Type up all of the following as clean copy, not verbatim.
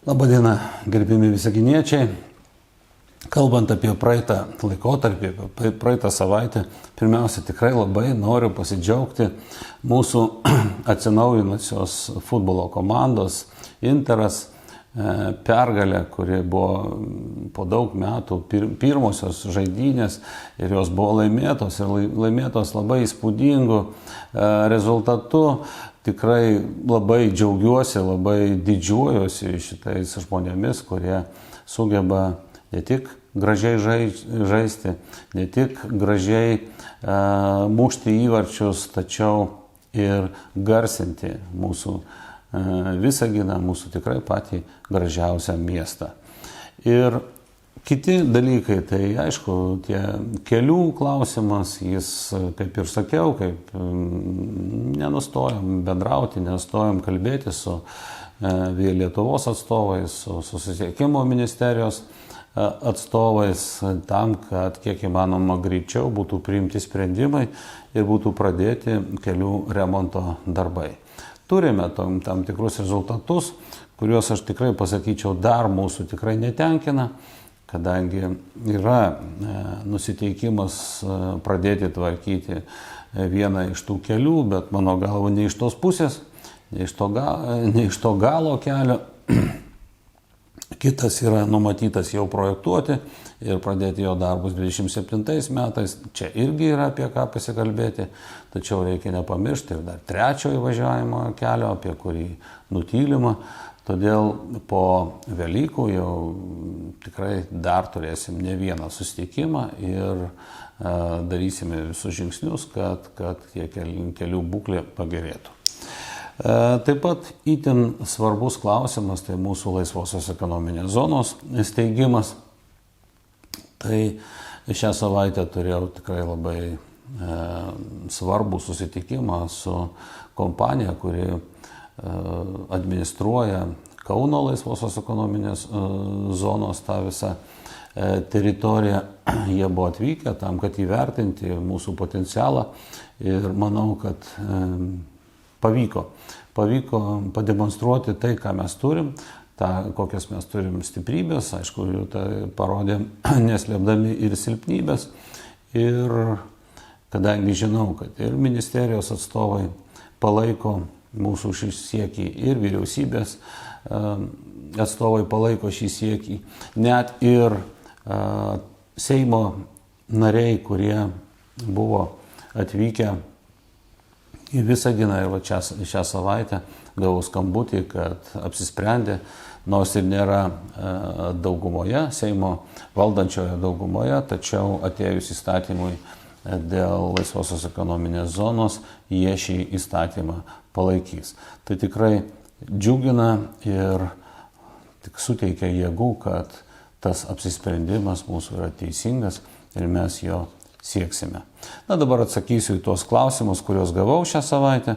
Labadiena, gerbimi visaginiečiai. Kalbant apie praeitą laikotarpį, apie praeitą savaitę, pirmiausia, tikrai labai noriu pasidžiaugti mūsų atsinaujinusios futbolo komandos Interas pergalę, kuri buvo po daug metų pirmosios žaidynės ir jos buvo laimėtos ir laimėtos labai įspūdingų rezultatų. Tikrai labai džiaugiuosi, labai didžiuojuosi šitais žmonėmis, kurie sugeba ne tik gražiai žaisti, ne tik gražiai mušti įvarčius, tačiau ir garsinti mūsų Visaginą, mūsų tikrai patį gražiausią miestą. Ir kiti dalykai, tai aišku, tie kelių klausimas, jis, kaip ir sakiau, kaip nenustojom bendrauti, nenustojom kalbėti su Lietuvos atstovais, su susisiekimo ministerijos atstovais, tam, kad kiek įmanoma greičiau būtų priimti sprendimai ir būtų pradėti kelių remonto darbai. Turime tam tikrus rezultatus, kuriuos aš tikrai pasakyčiau dar mūsų tikrai netenkina, kadangi yra nusiteikimas pradėti tvarkyti vieną iš tų kelių, bet mano galva ne iš tos pusės, ne iš to galo kelio. Kitas yra numatytas jau projektuoti ir pradėti jo darbus 27 metais. Čia irgi yra apie ką pasikalbėti, tačiau reikia nepamiršti ir dar trečiojo įvažiavimo kelio, apie kurį nutylima. Todėl po Velykų jau tikrai dar turėsim ne vieną susitikimą ir darysime visus žingsnius, kad tie kelių būklė pagerėtų. Taip pat itin svarbus klausimas, tai mūsų laisvosios ekonominės zonos steigimas. Tai šią savaitę turėjau tikrai labai svarbų susitikimą su kompanija, kuri administruoja Kauno laisvosios ekonominės zonos tą visą teritoriją. Jie buvo atvykę tam, kad įvertinti mūsų potencialą ir manau, kad pavyko pademonstruoti tai, ką mes turim, kokias mes turim stiprybės, aišku, tai parodė neslėpdami ir silpnybės. Ir kadangi žinau, kad ir ministerijos atstovai palaiko mūsų šį siekį ir vyriausybės atstovai palaiko šį siekį, net ir Seimo nariai, kurie buvo atvykę į Visaginą ir šią savaitę gavau skambutį, kad apsisprendė, nors ir nėra daugumoje, Seimo valdančioje daugumoje, tačiau atėjus įstatymui dėl laisvosios ekonominės zonos, jie šį įstatymą palaikys. Tai tikrai džiugina ir tik suteikia jėgų, kad tas apsisprendimas mūsų yra teisingas ir mes jo sieksime. Na, dabar atsakysiu į tuos klausimus, kuriuos gavau šią savaitę.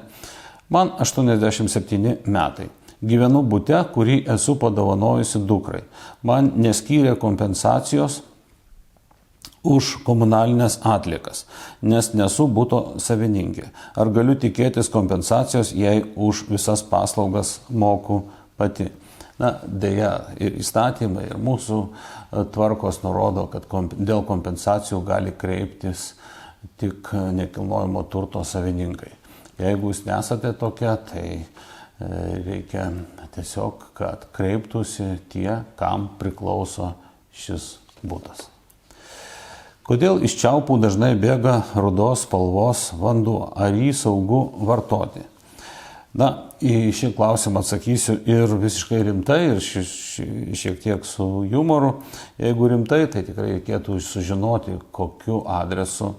Man 87 metai. Gyvenu bute, kurį esu padovanojusi dukrai. Man neskyrė kompensacijos už komunalinės atliekas, nes nesu buto savininkė. Ar galiu tikėtis kompensacijos, jei už visas paslaugas moku pati? Na, deja, ir įstatymai, ir mūsų tvarkos nurodo, kad dėl kompensacijų gali kreiptis tik nekilnojamo turto savininkai. Jeigu jūs nesate tokia, tai reikia tiesiog, kad kreiptųsi tie, kam priklauso šis butas. Kodėl iš čiaupų dažnai bėga rudos spalvos vanduo? Ar jį saugu vartoti? Na, į šį klausimą atsakysiu ir visiškai rimtai, ir šiek tiek su humoru. Jeigu rimtai, tai tikrai reikėtų sužinoti, kokiu adresu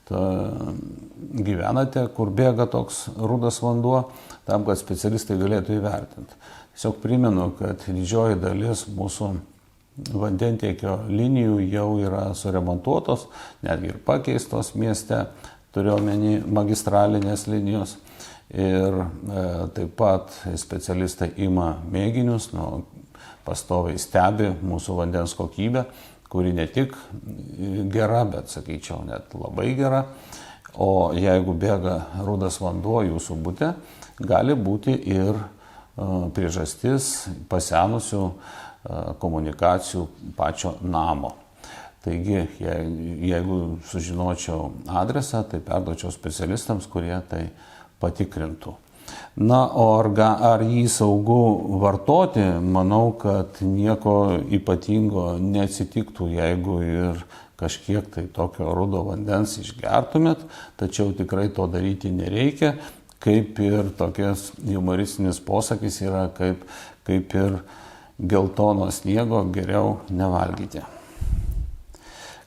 gyvenate, kur bėga toks rudas vanduo, tam, kad specialistai galėtų įvertinti. Tiesiog primenu, kad didžioji dalis mūsų vandentiekio linijų jau yra suremontuotos, netgi ir pakeistos mieste, turiu omeny magistralinės linijos. Ir taip pat specialistai ima mėginius, pastoviai stebi mūsų vandens kokybę, kuri ne tik gera, bet sakyčiau net labai gera. O jeigu bėga rudas vanduo jūsų bute, gali būti ir priežastis pasenusių komunikacijų pačio namo. Taigi, jeigu sužinočiau adresą, tai perduočiau specialistams, kurie tai patikrintų. Na, o ar jį saugu vartoti, manau, kad nieko ypatingo neatsitiktų, jeigu ir kažkiek tai tokio rudo vandens išgertumėt, tačiau tikrai to daryti nereikia, kaip ir tokias humoristinis posakis yra, kaip ir geltono sniego geriau nevalgyti.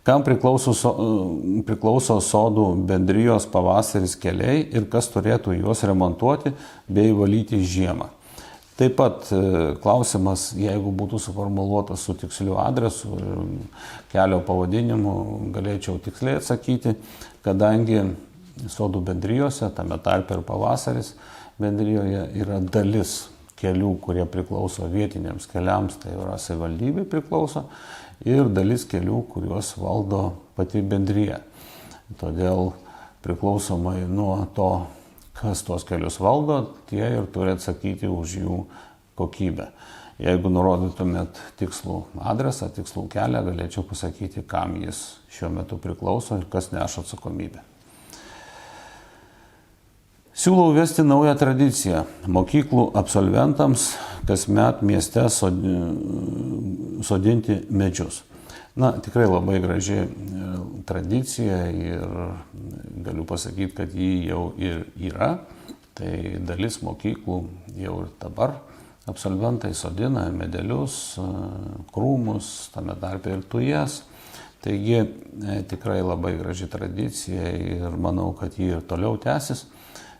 Kam priklauso sodų bendrijos pavasaris keliai ir kas turėtų juos remontuoti bei valyti žiemą. Taip pat klausimas, jeigu būtų suformuluotas su tiksliu adresu ir kelio pavadinimu, galėčiau tiksliai atsakyti, kadangi sodų bendrijose, tame tarpe ir pavasaris bendrijoje yra dalis kelių, kurie priklauso vietiniams keliams, tai yra savivaldybei priklauso, ir dalis kelių, kuriuos valdo pati bendrija. Todėl priklausomai nuo to, kas tuos kelius valdo, tie ir turi atsakyti už jų kokybę. Jeigu nurodytumėt tikslų adresą, tikslų kelią, galėčiau pasakyti, kam jis šiuo metu priklauso ir kas neša atsakomybę. Siūlau vesti naują tradiciją. Mokyklų absolventams kasmet mieste sodinti medžius. Na, tikrai labai graži tradicija ir galiu pasakyti, kad ji jau ir yra. Tai dalis mokyklų jau ir dabar absolventai sodina medelius, krūmus, tame tarpe ir tujas. Taigi tikrai labai graži tradicija ir manau, kad ji ir toliau tęsis.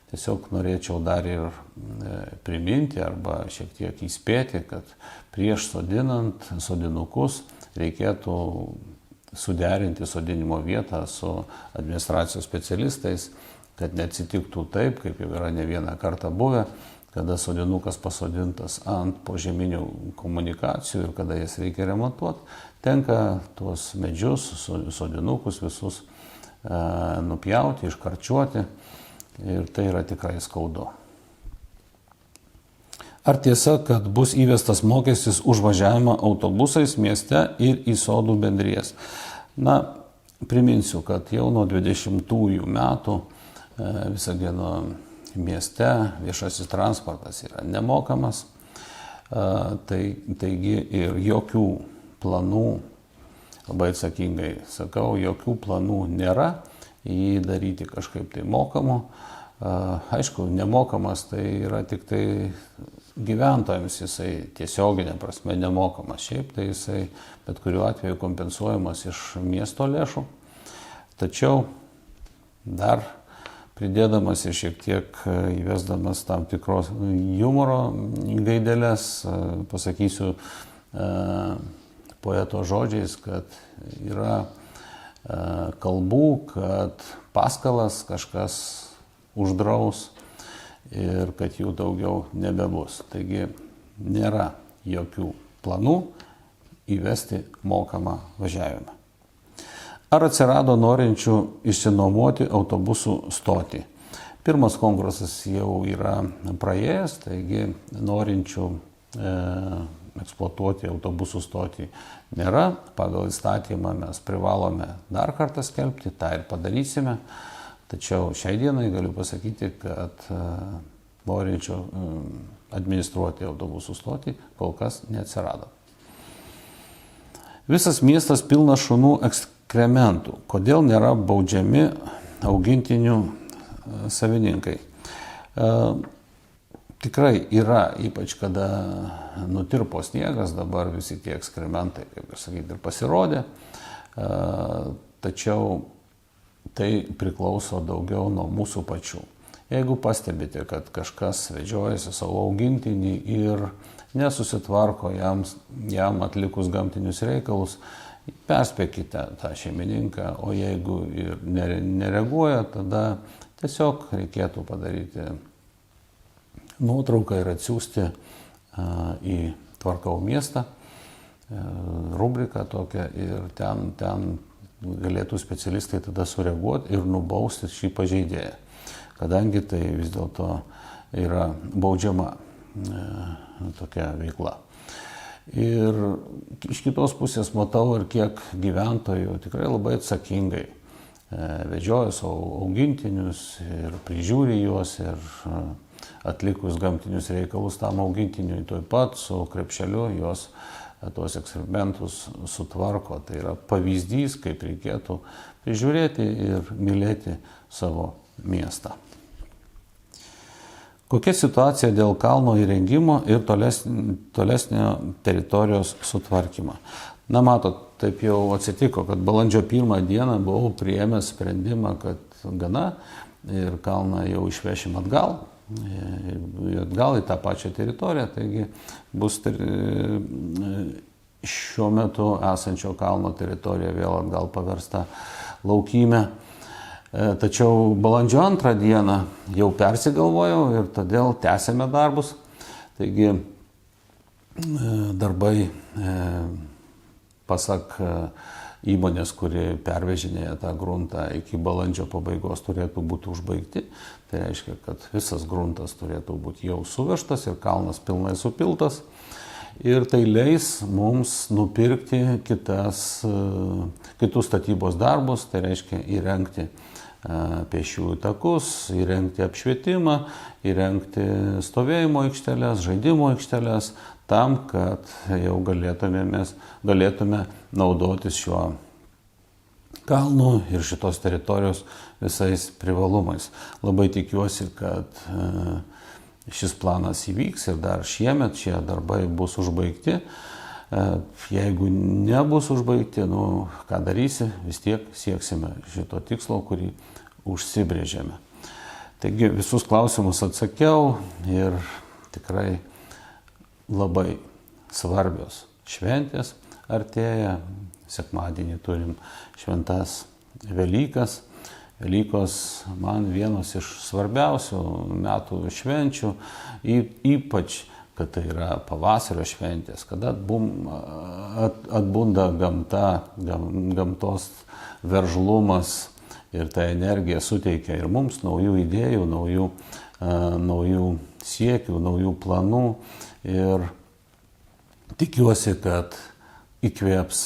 Tiesiog norėčiau dar ir priminti arba šiek tiek įspėti, kad prieš sodinant sodinukus reikėtų suderinti sodinimo vietą su administracijos specialistais, kad neatsitiktų taip, kaip jau yra ne vieną kartą buvę, kada sodinukas pasodintas ant požeminių komunikacijų ir kada jas reikia remontuoti, tenka tuos medžius, sodinukus visus nupjauti, iškarčiuoti. Ir tai yra tikrai skaudu. Ar tiesa, kad bus įvestas mokestis už važiavimą autobusais mieste ir į sodų bendrijas? Na, priminsiu, kad jau nuo 2020 metų Visagino mieste viešasis transportas yra nemokamas. Taigi ir jokių planų, labai atsakingai sakau, jokių planų nėra jį daryti kažkaip tai mokamu. Aišku, nemokamas tai yra tik tai gyventojams, jisai tiesioginė prasme nemokamas. Šiaip tai jisai bet kuriuo atveju kompensuojamas iš miesto lėšų. Tačiau dar pridėdamas ir šiek tiek įvesdamas tam tikros humoro gaidelės, pasakysiu poeto žodžiais, kad yra kalbų, kad paskalas kažkas uždraus ir kad jų daugiau nebebus. Taigi nėra jokių planų įvesti mokamą važiavimą. Ar atsirado norinčių išsinuomoti autobusų stotį? Pirmas konkursas jau yra praėjęs, taigi norinčių eksploatuoti autobusų stotį nėra. Pagal įstatymą mes privalome dar kartą skelbti, tą ir padarysime. Tačiau šiai dienai galiu pasakyti, kad norinčių administruoti autobusų stotį kol kas neatsirado. Visas miestas pilnas šunų ekskrementų. Kodėl nėra baudžiami augintinių savininkai? Tikrai yra, ypač kada nutirpo sniegas, dabar visi tie ekskrementai, kaip sakyti, ir pasirodė. Tačiau tai priklauso daugiau nuo mūsų pačių. Jeigu pastebite, kad kažkas vedžiojasi savo augintinį ir nesusitvarko jam atlikus gamtinius reikalus, perspėkite tą šeimininką, o jeigu ir nereaguoja, tada tiesiog reikėtų padaryti nuotrauką ir atsiųsti į Tvarkau miestą rubriką tokią ir ten galėtų specialistai tada sureaguoti ir nubausti šį pažeidėją, kadangi tai vis dėlto yra baudžiama tokia veikla. Ir iš kitos pusės matau ir kiek gyventojų tikrai labai atsakingai vedžioja savo augintinius ir prižiūri juos ir atlikus gamtinius reikalus tam augintiniui taip pat su krepšeliu juos tuos eksperimentus sutvarko. Tai yra pavyzdys, kaip reikėtų prižiūrėti ir mylėti savo miestą. Kokia situacija dėl kalno įrengimo ir tolesnio teritorijos sutvarkymo? Na, matot, taip jau atsitiko, kad balandžio 1 dieną buvau priėmęs sprendimą, kad gana ir kalną jau išvešim atgal į tą pačią teritoriją, taigi bus šiuo metu esančio kalno teritorija vėl atgal paversta laukymė. Tačiau balandžio 2 dieną jau persigalvojau ir todėl tęsėme darbus. Taigi darbai, pasak įmonės, kuri pervežinėja tą gruntą iki balandžio pabaigos, turėtų būti užbaigti. Tai reiškia, kad visas gruntas turėtų būti jau suvežtas ir kalnas pilnai supiltas. Ir tai leis mums nupirkti kitus statybos darbus, tai reiškia įrengti pėsčiųjų takus, įrengti apšvietimą, įrengti stovėjimo aikšteles, žaidimo aikšteles, tam, kad jau galėtume naudotis šiuo kalnu ir šitos teritorijos visais privalumais. Labai tikiuosi, kad šis planas įvyks ir dar šiemet šie darbai bus užbaigti. Jeigu nebus užbaigti, ką darysi, vis tiek sieksime šito tikslo, kurį užsibrėžėme. Taigi visus klausimus atsakiau ir tikrai labai svarbios šventės artėja. Sekmadienį turim šventas Velykas. Velykos man vienos iš svarbiausių metų švenčių, ypač kad tai yra pavasario šventės, kada atbunda gamta, gamtos veržlumas ir ta energija suteikia ir mums naujų idėjų, naujų siekių, naujų planų ir tikiuosi, kad įkvėps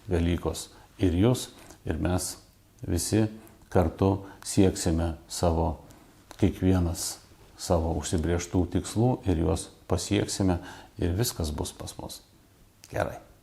Velykos ir jūs, ir mes visi kartu sieksime kiekvienas savo užsibrėžtų tikslų ir juos pasieksime ir viskas bus pas mus gerai.